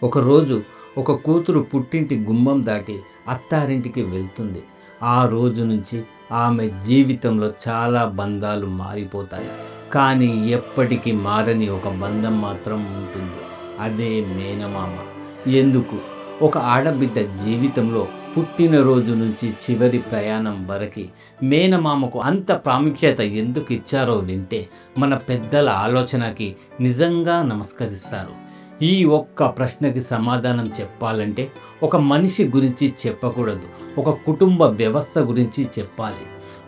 ఒకరోజు ఒక కూతురు పుట్టింటి గుమ్మం దాటి అత్తారింటికి వెళ్తుంది. ఆ రోజు నుంచి ఆమె జీవితంలో చాలా బంధాలు మారిపోతాయి. కానీ ఎప్పటికీ మారని ఒక బంధం మాత్రం ఉంటుంది. అదే మేనమామ. ఎందుకు? ఒక ఆడబిడ్డ జీవితంలో పుట్టినరోజు నుంచి చివరి ప్రయాణం వరకు మేనమామకు అంత ప్రాముఖ్యత ఎందుకు ఇచ్చారో వింటే మన పెద్దల ఆలోచనకి నిజంగా నమస్కరిస్తారు. ఈ ఒక్క ప్రశ్నకి సమాధానం చెప్పాలంటే ఒక మనిషి గురించి చెప్పకూడదు, ఒక కుటుంబ వ్యవస్థ గురించి చెప్పాలి.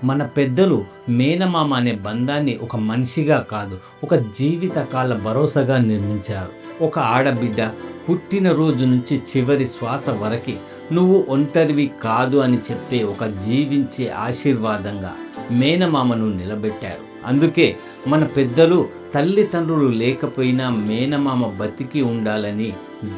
మన పెద్దలు మేనమామ అనే బంధాన్ని ఒక మనిషిగా కాదు, ఒక జీవితకాల భరోసాగా నిర్మించారు. ఒక ఆడబిడ్డ పుట్టినరోజు నుంచి చివరి శ్వాస వరకు నువ్వు ఒంటరివి కాదు అని చెప్పే ఒక జీవించే ఆశీర్వాదంగా మేనమామను నిలబెట్టారు. అందుకే మన పెద్దలు తల్లిదండ్రులు లేకపోయినా మేనమామ బతికి ఉండాలని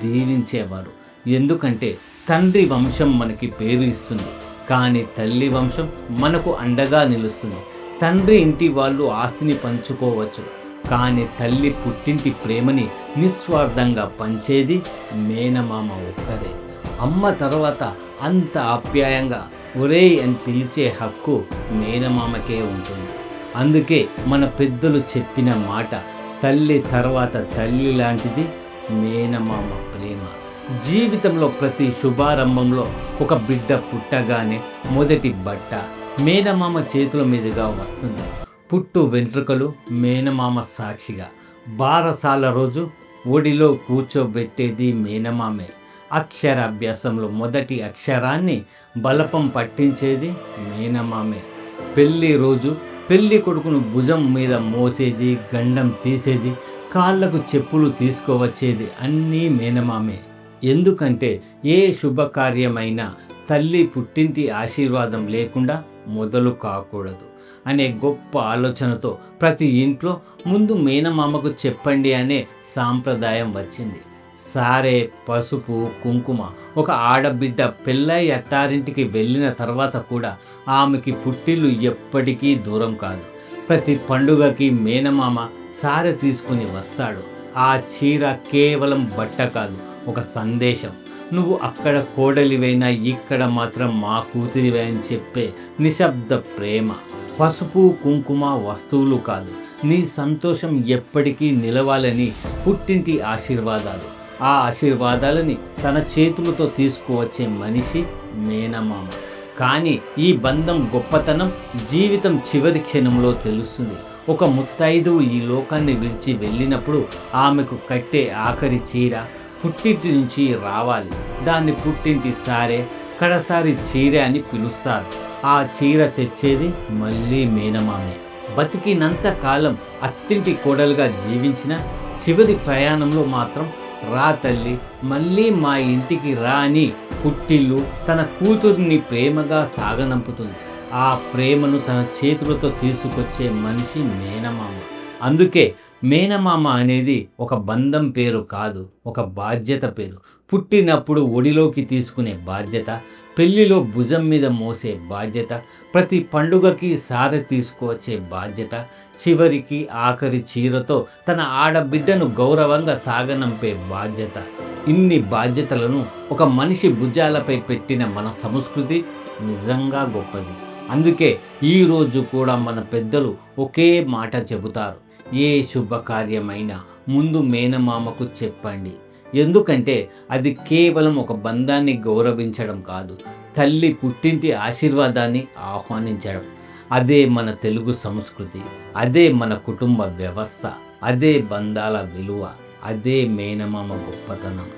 దీవించేవారు. ఎందుకంటే తండ్రి వంశం మనకి పేరు ఇస్తుంది, కానీ తల్లి వంశం మనకు అండగా నిలుస్తుంది. తండ్రి ఇంటి వాళ్ళు ఆస్తిని పంచుకోవచ్చు, కానీ తల్లి పుట్టింటి ప్రేమని నిస్వార్థంగా పంచేది మేనమామ ఒక్కరే. అమ్మ తర్వాత అంత ఆప్యాయంగా ఒరేయ్ అని పిలిచే హక్కు మేనమామకే ఉంటుంది. అందుకే మన పెద్దలు చెప్పిన మాట, తల్లి తర్వాత తల్లి లాంటిది మేనమామ ప్రేమ. జీవితంలో ప్రతి శుభారంభంలో ఒక బిడ్డ పుట్టగానే మొదటి బట్ట మేనమామ చేతుల మీదుగా వస్తుంది. పుట్టు వెంట్రుకలు మేనమామ సాక్షిగా. బారసాల రోజు ఒడిలో కూర్చోబెట్టేది మేనమామే. అక్షరాభ్యాసంలో మొదటి అక్షరాన్ని బలపం పట్టించేది మేనమామే. పెళ్ళి రోజు పెళ్లి కొడుకును భుజం మీద మోసేది, గండం తీసేది, కాళ్ళకు చెప్పులు తీసుకువచ్చేది అన్నీ మేనమామే. ఎందుకంటే ఏ శుభకార్యమైనా తల్లి పుట్టింటి ఆశీర్వాదం లేకుండా మొదలు కాకూడదు అనే గొప్ప ఆలోచనతో ప్రతి ఇంట్లో ముందు మేనమామకు చెప్పండి అనే సాంప్రదాయం వచ్చింది. సారే, పసుపు, కుంకుమ. ఒక ఆడబిడ్డ పెళ్ళై అత్తారింటికి వెళ్ళిన తర్వాత కూడా ఆమెకి పుట్టిల్లు ఎప్పటికీ దూరం కాదు. ప్రతి పండుగకి మేనమామ సారె తీసుకుని వస్తాడు. ఆ చీర కేవలం బట్ట కాదు, ఒక సందేశం. నువ్వు అక్కడ కోడలివైనా ఇక్కడ మాత్రం మా కూతురివే అని చెప్పే నిశ్శబ్ద ప్రేమ. పసుపు, కుంకుమ వస్తువులు కాదు, నీ సంతోషం ఎప్పటికీ నిలవాలని పుట్టింటి ఆశీర్వాదాలు. ఆ ఆశీర్వాదాలని తన చేతులతో తీసుకువచ్చే మనిషి మేనమామ. కానీ ఈ బంధం గొప్పతనం జీవితం చివరి క్షణంలో తెలుస్తుంది. ఒక ముత్తైదువు ఈ లోకాన్ని విడిచి వెళ్ళినప్పుడు ఆమెకు కట్టే ఆఖరి చీర పుట్టింటి నుంచి రావాలి. దాన్ని పుట్టింటి సారే, కడసారి చీర అని పిలుస్తారు. ఆ చీర తెచ్చేది మళ్ళీ మేనమామే. బతికినంత కాలం అత్తింటి కోడలుగా జీవించిన చివరి ప్రయాణంలో మాత్రం రా తల్లి, మళ్ళీ మా ఇంటికి రా అని పుట్టిల్లు తన కూతుర్ని ప్రేమగా సాగనంపుతుంది. ఆ ప్రేమను తన చేతులతో తీసుకొచ్చే మనిషి మేనమామ. అందుకే మేనమామ అనేది ఒక బంధం పేరు కాదు, ఒక బాధ్యత పేరు. పుట్టినప్పుడు ఒడిలోకి తీసుకునే బాధ్యత, పెళ్లిలో భుజం మీద మోసే బాధ్యత, ప్రతి పండుగకి సారె తీసుకువచ్చే బాధ్యత, చివరికి ఆఖరి చీరతో తన ఆడబిడ్డను గౌరవంగా సాగనంపే బాధ్యత. ఇన్ని బాధ్యతలను ఒక మనిషి భుజాలపై పెట్టిన మన సంస్కృతి నిజంగా గొప్పది. అందుకే ఈరోజు కూడా మన పెద్దలు ఒకే మాట చెబుతారు, ఏ శుభకార్యమైనా ముందు మేనమామకు చెప్పండి. ఎందుకంటే అది కేవలం ఒక బంధాన్ని గౌరవించడం కాదు, తల్లి పుట్టింటి ఆశీర్వాదాన్ని ఆహ్వానించడం. అదే మన తెలుగు సంస్కృతి, అదే మన కుటుంబ వ్యవస్థ, అదే బంధాల విలువ, అదే మేనమామ గొప్పతనం.